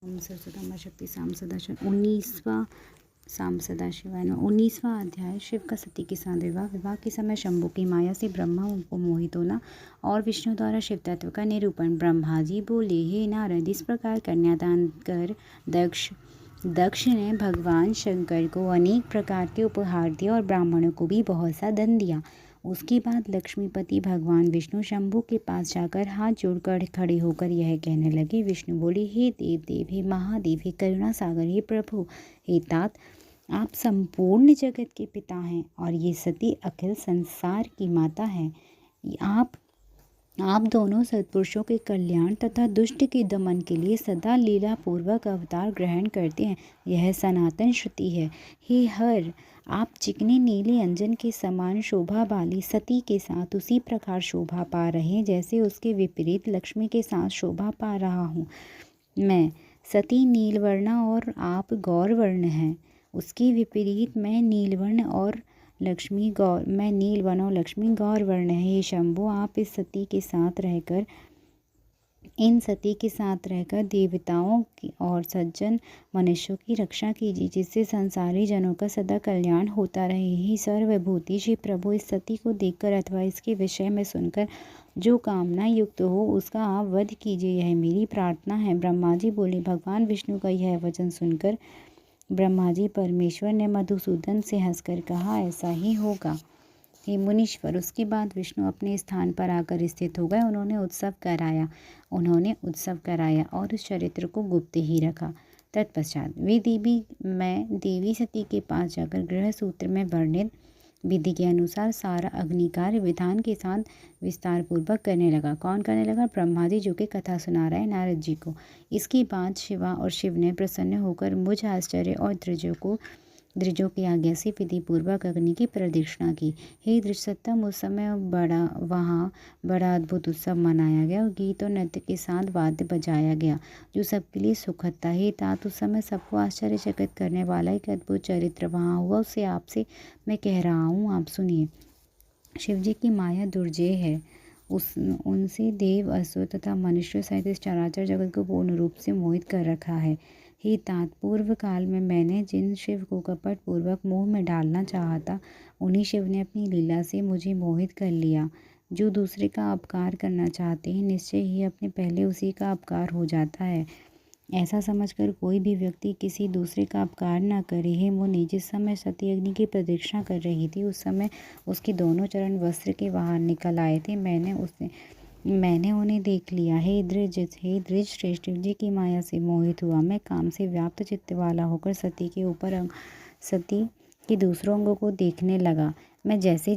ओम सरस्वती शक्ति साम सदाशिव 19वां साम सदाशिवाय नमः। 19वां अध्याय शिव का सती के साथ विवाह। विवाह के समय शंभु की माया से ब्रह्मा को मोहित होना और विष्णु द्वारा शिव तत्व का निरूपण। ब्रह्मा जी बोले, हे नारद, इस प्रकार कन्यादान कर दक्ष ने भगवान शंकर को अनेक प्रकार के उपहार दिए और ब्राह्मणों को भी बहुत सा धन दिया। उसके बाद लक्ष्मीपति भगवान विष्णु शंभु के पास जाकर हाथ जोड़कर खड़े होकर यह कहने लगे। विष्णु बोले, हे देव देव, हे महादेव, हे करुणा सागर, हे प्रभु, हे तात, आप संपूर्ण जगत के पिता हैं और ये सती अखिल संसार की माता है। आप दोनों सत्पुरुषों के कल्याण तथा दुष्ट के दमन के लिए सदा लीला पूर्वक अवतार ग्रहण करते हैं। यह सनातन श्रुति है। हे हर, आप चिकने नीले अंजन के समान शोभा वाली सती के साथ उसी प्रकार शोभा पा रहे हैं जैसे उसके विपरीत लक्ष्मी के साथ शोभा पा रहा हूँ मैं। सती नीलवर्णा और आप गौरवर्ण हैं। उसके विपरीत मैं नीलवर्ण और लक्ष्मी गौरवर्ण है। हे शंभु, आप इन सती के साथ रहकर देवताओं की और सज्जन मनुष्यों की रक्षा कीजिए, जिससे संसारी जनों का सदा कल्याण होता रहे। ही सर्वभूति श्री प्रभु, इस सती को देखकर अथवा इसके विषय में सुनकर जो कामना युक्त हो उसका आप वध कीजिए, यह मेरी प्रार्थना है। ब्रह्मा जी बोले, भगवान विष्णु का यह वचन सुनकर ब्रह्मा जी परमेश्वर ने मधुसूदन से हंसकर कहा, ऐसा ही होगा। हे मुनीश्वर, उसके बाद विष्णु अपने स्थान पर आकर स्थित हो गए। उन्होंने उत्सव कराया और उस चरित्र को गुप्त ही रखा। तत्पश्चात मैं देवी सती के पास जाकर गृह सूत्र में वर्णित विधि के अनुसार सारा अग्निकार्य विधान के साथ विस्तार पूर्वक करने लगा। कौन करने लगा? ब्रह्मा जी, जो कि कथा सुना रहे हैं नारद जी को। इसके बाद शिवा और शिव ने प्रसन्न होकर मुझ आश्चर्य और द्विजों की आज्ञा से विधि पूर्वक अग्नि की प्रदक्षिणा की। हे दृश्यतम, उस समय वहाँ बड़ा अद्भुत उत्सव मनाया गया और गीत और नृत्य के साथ वाद्य बजाया गया, जो सबके लिए सुखद था। हे तात, उस समय सबको आश्चर्यचकित करने वाला एक अद्भुत चरित्र वहाँ हुआ, उससे आपसे मैं कह रहा हूँ, आप सुनिए। शिव जी की माया दुर्जेय है। उनसे देव, असुर तथा मनुष्य सहित इस चराचर जगत को पूर्ण रूप से मोहित कर रखा है। हे तात, पूर्व काल में मैंने जिन शिव को कपट पूर्वक मोह में डालना चाहा था, उन्हीं शिव ने अपनी लीला से मुझे मोहित कर लिया। जो दूसरे का अपकार करना चाहते हैं, निश्चय ही अपने पहले उसी का अपकार हो जाता है। ऐसा समझकर कोई भी व्यक्ति किसी दूसरे का अपकार न करे। हे मुनि, जिस समय सती अग्नि की प्रदक्षिणा कर रही थी, उस समय उसके दोनों चरण वस्त्र के बाहर निकल आए थे। मैंने उन्हें देख लिया। हे द्विज श्रेष्ठ, जी की माया से मोहित हुआ मैं काम से व्याप्त चित्त वाला होकर सती के दूसरों अंगों को देखने लगा। मैं जैसे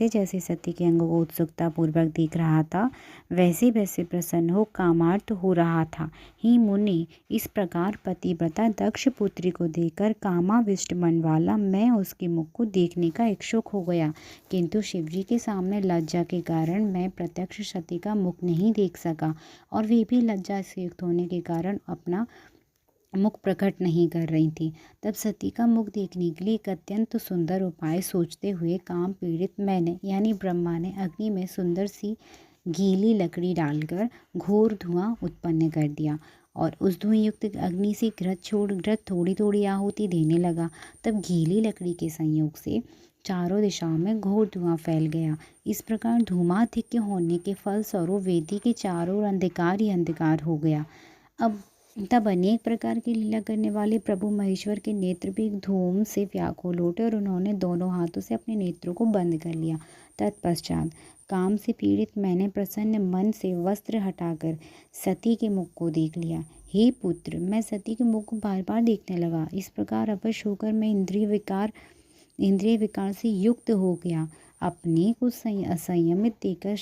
जैसे सती के अंगों को उत्सुकता पूर्वक देख रहा था, वैसे वैसे प्रसन्न हो कामार्थ हो रहा था। ही मुनि, इस प्रकार पतिव्रता दक्ष पुत्री को देखकर कामाविष्ट मन वाला मैं उसके मुख को देखने का इच्छुक हो गया, किंतु शिवजी के सामने लज्जा के कारण मैं प्रत्यक्ष सती का मुख नहीं देख सका और वे भी लज्जा से युक्त होने के कारण अपना मुख प्रकट नहीं कर रही थी। तब सती का मुख देखने के लिए एक अत्यंत सुंदर उपाय सोचते हुए काम पीड़ित मैंने यानी ब्रह्मा ने अग्नि में सुंदर सी गीली लकड़ी डालकर घोर धुआं उत्पन्न कर दिया और उस धुएं युक्त अग्नि से घृत थोड़ी थोड़ी आहुति देने लगा। तब गीली लकड़ी के संयोग से चारों दिशाओं में घोर धुआं फैल गया। इस प्रकार धूमाधिक्य होने के फलस्वरूप वेदी के चारों ओर अंधकार ही अंधकार हो गया। तब अनेक प्रकार की लीला करने वाले प्रभु महेश्वर के नेत्र भी धूम से व्याकुल उठे और उन्होंने दोनों हाथों से अपने नेत्रों को बंद कर लिया। तत्पश्चात काम से पीड़ित मैंने प्रसन्न मन से वस्त्र हटाकर सती के मुख को देख लिया। हे पुत्र, मैं सती के मुख को बार बार देखने लगा। इस प्रकार अवश्य होकर मैं इंद्रिय विकार से युक्त हो गया। अपने को असंयमित देखकर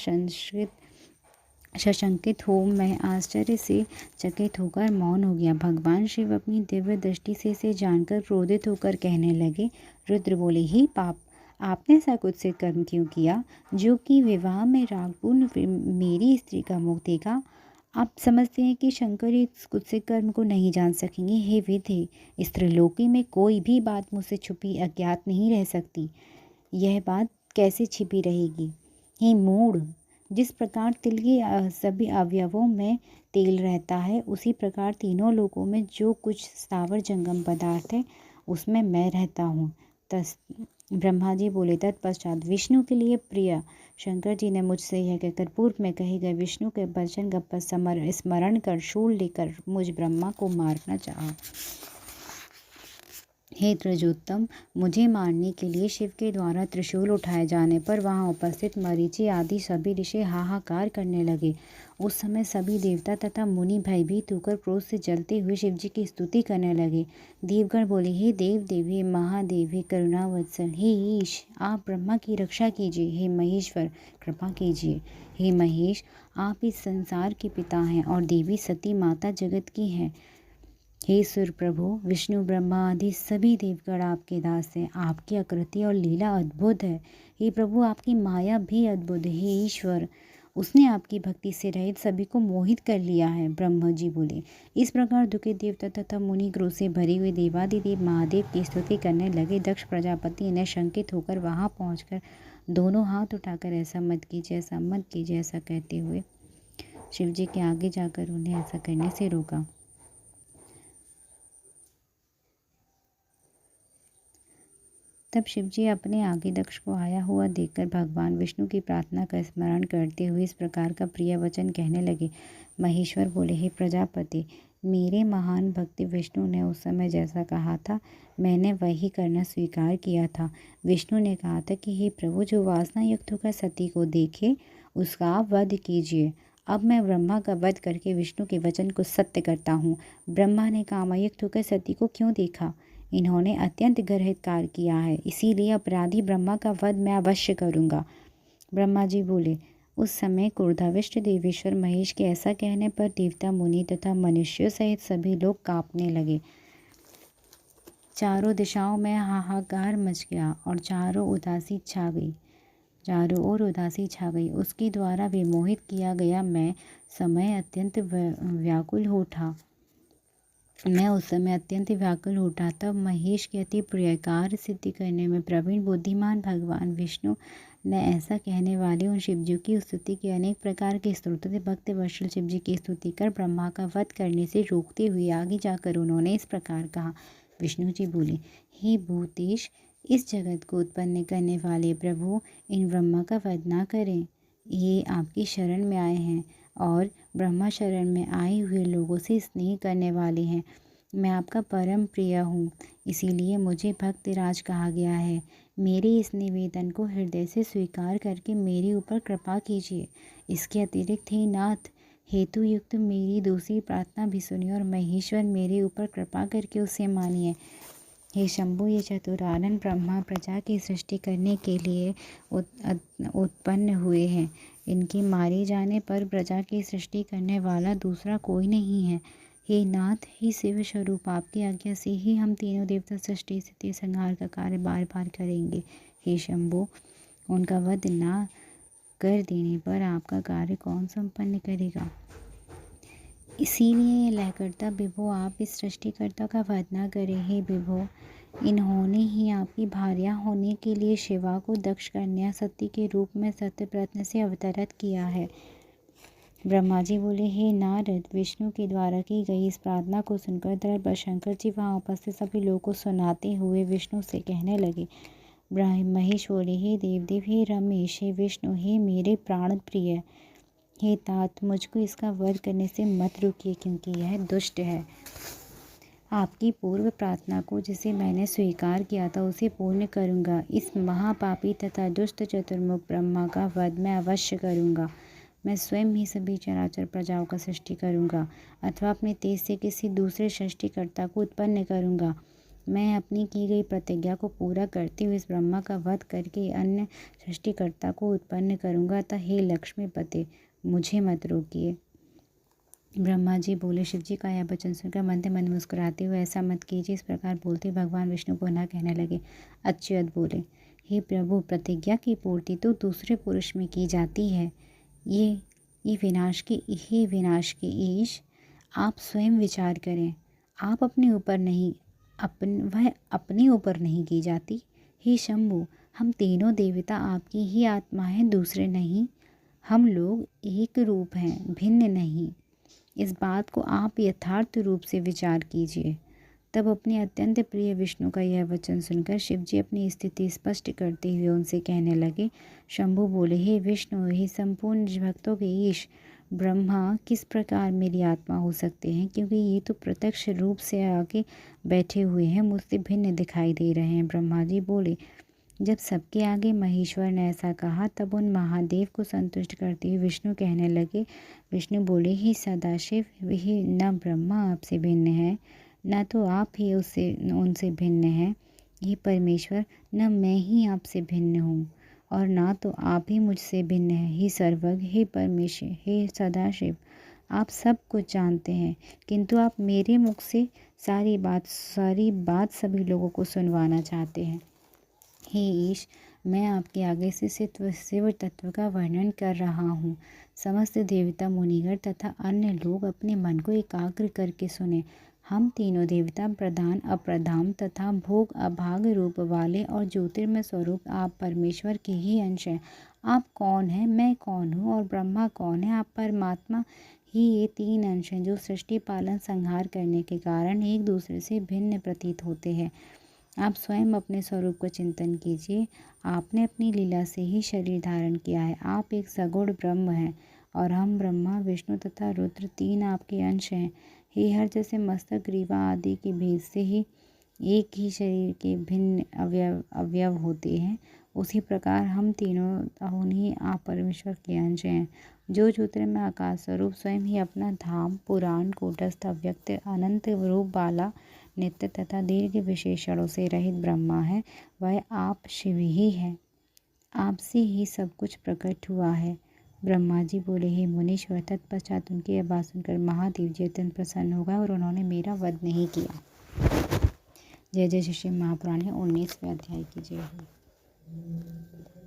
सशंकित हो मैं आश्चर्य से चकित होकर मौन हो गया। भगवान शिव अपनी दिव्य दृष्टि से इसे जानकर क्रोधित होकर कहने लगे। रुद्र बोले, ही पाप, आपने ऐसा कुत्सित कर्म क्यों किया, जो कि विवाह में रागपूर्ण मेरी स्त्री का मुख देखा? आप समझते हैं कि शंकर इस कुत्सित कर्म को नहीं जान सकेंगे। हे विधे, इस त्रिलोकी में कोई भी बात मुझसे छुपी अज्ञात नहीं रह सकती। यह बात कैसे छिपी रहेगी? हे मूढ़, जिस प्रकार तिल के सभी अवयवों में तेल रहता है, उसी प्रकार तीनों लोकों में जो कुछ स्थावर जंगम पदार्थ है उसमें मैं रहता हूँ। ब्रह्मा जी बोले, तत्पश्चात विष्णु के लिए प्रिय शंकर जी ने मुझसे यह कहकर पूर्व में कहे गए विष्णु के वचन का स्मरण कर शूल लेकर मुझ ब्रह्मा को मारना चाहा। हे त्रजोत्तम, मुझे मारने के लिए शिव के द्वारा त्रिशूल उठाए जाने पर वहां उपस्थित मरीचि आदि सभी ऋषि हाहाकार करने लगे। उस समय सभी देवता तथा मुनि भयभीत होकर क्रोध से जलते हुए शिव जी की स्तुति करने लगे। देवगण बोले, हे देव देव, हे महादेव, हे करुणावत्सल, हे ईश, आप ब्रह्मा की रक्षा कीजिए। हे महेश्वर, कृपा कीजिए। हे महेश, आप इस संसार के पिता हैं और देवी सती माता जगत की हैं। हे सुर प्रभु, विष्णु ब्रह्मा आदि सभी देवगण आपके दास हैं। आपकी आकृति और लीला अद्भुत है। हे प्रभु, आपकी माया भी अद्भुत है। हे ईश्वर, उसने आपकी भक्ति से रहित सभी को मोहित कर लिया है। ब्रह्मा जी बोले, इस प्रकार दुखित देवता तथा मुनि क्रोध से भरे हुए देवादिदेव महादेव की स्तुति करने लगे। दक्ष प्रजापति ने शंकित होकर वहां पहुंचकर दोनों हाथ उठाकर ऐसा मत कीजिए, ऐसा मत कीजिए, ऐसा कहते हुए शिव जी के आगे जाकर उन्हें ऐसा करने से रोका। तब शिवजी अपने आगे दक्ष को आया हुआ देखकर भगवान विष्णु की प्रार्थना का स्मरण करते हुए इस प्रकार का प्रिय वचन कहने लगे। महेश्वर बोले, हे प्रजापति, मेरे महान भक्त विष्णु ने उस समय जैसा कहा था, मैंने वही करना स्वीकार किया था। विष्णु ने कहा था कि हे प्रभु, जो वासना युक्त होकर सती को देखे उसका आप वध कीजिए। अब मैं ब्रह्मा का वध करके विष्णु के वचन को सत्य करता हूँ। ब्रह्मा ने कामयुक्त होकर सती को क्यों देखा? इन्होंने अत्यंत गर्हित कार्य किया है, इसीलिए अपराधी ब्रह्मा का वध मैं अवश्य करूँगा। ब्रह्मा जी बोले। उस समय क्रोधाविष्ट देवेश्वर महेश के ऐसा कहने पर देवता मुनि तथा मनुष्यों सहित सभी लोग कांपने लगे। चारों दिशाओं में हाहाकार मच गया और चारों ओर उदासी छा गई। उसके द्वारा विमोहित किया गया मैं समय अत्यंत व्याकुल हो उठा। तब महेश के अति प्रिय कार्य सिद्धि करने में प्रवीण बुद्धिमान भगवान विष्णु ने ऐसा कहने वाले उन शिवजी की स्तुति की अनेक प्रकार के स्तोत्र से भक्त वत्सल शिवजी की स्तुति कर ब्रह्मा का वध करने से रोकते हुए आगे जाकर उन्होंने इस प्रकार कहा। विष्णु जी बोले, हे भूतेश, इस जगत को उत्पन्न करने वाले प्रभु, इन ब्रह्मा का वध ना करें। ये आपकी शरण में आए हैं और ब्रह्मा शरण में आए हुए लोगों से स्नेह करने वाले हैं। मैं आपका परम प्रिय हूँ, इसीलिए मुझे भक्तराज कहा गया है। मेरे इस निवेदन को हृदय से स्वीकार करके मेरे ऊपर कृपा कीजिए। इसके अतिरिक्त हे नाथ, हेतु युक्त मेरी दूसरी प्रार्थना भी सुनिए और महेश्वर मेरे ऊपर कृपा करके उसे मानिए। हे शंभु, ये चतुरानन ब्रह्मा प्रजा की सृष्टि करने के लिए उत्पन्न हुए हैं। इनके मारे जाने पर प्रजा की सृष्टि करने वाला दूसरा कोई नहीं है। हे नाथ, हे शिव स्वरूप, आपकी आज्ञा से ही हम तीनों देवता सृष्टि स्थिति संहार का कार्य बार बार करेंगे। हे शंभु, उनका वध ना कर देने पर आपका कार्य कौन संपन्न करेगा? इसीलिए लयकर्ता विभो, आप इस सृष्टिकर्ता का वध ना करें। हे विभो, इन्होंने ही आपकी भार्या होने के लिए शिवा को दक्ष कन्या सती के रूप में सत्यप्रत्न से अवतरित किया है। ब्रह्मा जी बोले, हे नारद, विष्णु के द्वारा की गई इस प्रार्थना को सुनकर दरबार शंकर जी वहाँ उपस्थित सभी लोगों को सुनाते हुए विष्णु से कहने लगे। महेश बोले, हे देवदेव, हे रमेश, हे विष्णु, हे मेरे प्राण प्रिय, हे तात, मुझको इसका वध करने से मत रोकिए, क्योंकि यह दुष्ट है। आपकी पूर्व प्रार्थना को जिसे मैंने स्वीकार किया था उसे पूर्ण करूँगा। इस महापापी तथा दुष्ट चतुर्मुख ब्रह्मा का वध मैं अवश्य करूँगा। मैं स्वयं ही सभी चराचर प्रजाओं का सृष्टि करूँगा अथवा अपने तेज से किसी दूसरे सृष्टिकर्ता को उत्पन्न करूँगा। मैं अपनी की गई प्रतिज्ञा को पूरा करते हुए इस ब्रह्मा का वध करके अन्य सृष्टिकर्ता को उत्पन्न करूँगा। अतः हे लक्ष्मीपते, मुझे मत रोकिए। ब्रह्मा जी बोले। शिवजी का यह वचन सुनकर मंद मंद मुस्कुराते हुए, ऐसा मत कीजिए, इस प्रकार बोलते भगवान विष्णु पुनः कहने लगे। अच्युत बोले, हे प्रभु, प्रतिज्ञा की पूर्ति तो दूसरे पुरुष में की जाती है। ये विनाश के ईश, आप स्वयं विचार करें। आप अपने ऊपर नहीं, वह अपने ऊपर नहीं की जाती। हे शंभु, हम तीनों देवता आपकी ही आत्मा हैं, दूसरे नहीं। हम लोग एक रूप हैं, भिन्न नहीं। इस बात को आप यथार्थ रूप से विचार कीजिए। तब अपने अत्यंत प्रिय विष्णु का यह वचन सुनकर शिवजी अपनी स्थिति स्पष्ट करते हुए उनसे कहने लगे। शंभु बोले, हे विष्णु, हे संपूर्ण भक्तों के ईश, ब्रह्मा किस प्रकार मेरी आत्मा हो सकते हैं, क्योंकि ये तो प्रत्यक्ष रूप से आके बैठे हुए हैं, मुझसे भिन्न दिखाई दे रहे हैं। ब्रह्मा जी बोले। जब सबके आगे महेश्वर ने ऐसा कहा तब उन महादेव को संतुष्ट करते हुए विष्णु कहने लगे। विष्णु बोले, ही सदाशिव, ही न ब्रह्मा आपसे भिन्न है, न तो आप ही उनसे भिन्न हैं। हे परमेश्वर, न मैं ही आपसे भिन्न हूँ और ना तो आप ही मुझसे भिन्न हैं। हे सर्वज्ञ, हे परमेश्वर, हे सदाशिव, आप सब कुछ जानते हैं, किंतु आप मेरे मुख से सारी बात सभी लोगों को सुनवाना चाहते हैं। हे ईश, मैं आपके आगे से शिव तत्व का वर्णन कर रहा हूँ। समस्त देवता, मुनिगण तथा अन्य लोग अपने मन को एकाग्र करके सुने। हम तीनों देवता प्रधान, अप्रधान तथा भोग अभाग रूप वाले और ज्योतिर्मय स्वरूप आप परमेश्वर के ही अंश हैं। आप कौन हैं, मैं कौन हूँ और ब्रह्मा कौन है, आप परमात्मा ही ये तीन अंश हैं जो सृष्टि पालन संहार करने के कारण एक दूसरे से भिन्न प्रतीत होते हैं। आप स्वयं अपने स्वरूप का चिंतन कीजिए। आपने अपनी लीला से ही शरीर धारण किया है। आप एक सगुण ब्रह्म हैं और हम ब्रह्मा, विष्णु तथा रुद्र तीन आपके अंश हैं। हे हर, जैसे मस्तक, ग्रीवा आदि के भेद से ही एक ही शरीर के भिन्न अवयव होते हैं, उसी प्रकार हम तीनों उन्हीं आप परमेश्वर के अंश हैं। जो ज्योतिर्मय आकाश स्वरूप स्वयं ही अपना धाम, पुराण, कूटस्थ, अव्यक्त, अनंत रूप वाला, नित्य तथा दीर्घ विशेषणों से रहित ब्रह्मा है, वह आप शिव ही है। आपसे ही सब कुछ प्रकट हुआ है। ब्रह्मा जी बोले, हे मुनीश्वर, तत्पश्चात उनकी यह बात सुनकर महादेव जी अत्यंत प्रसन्न हो गए और उन्होंने मेरा वध नहीं किया। जय जय श्री शिव महापुराण है 19वें अध्याय की जय हो।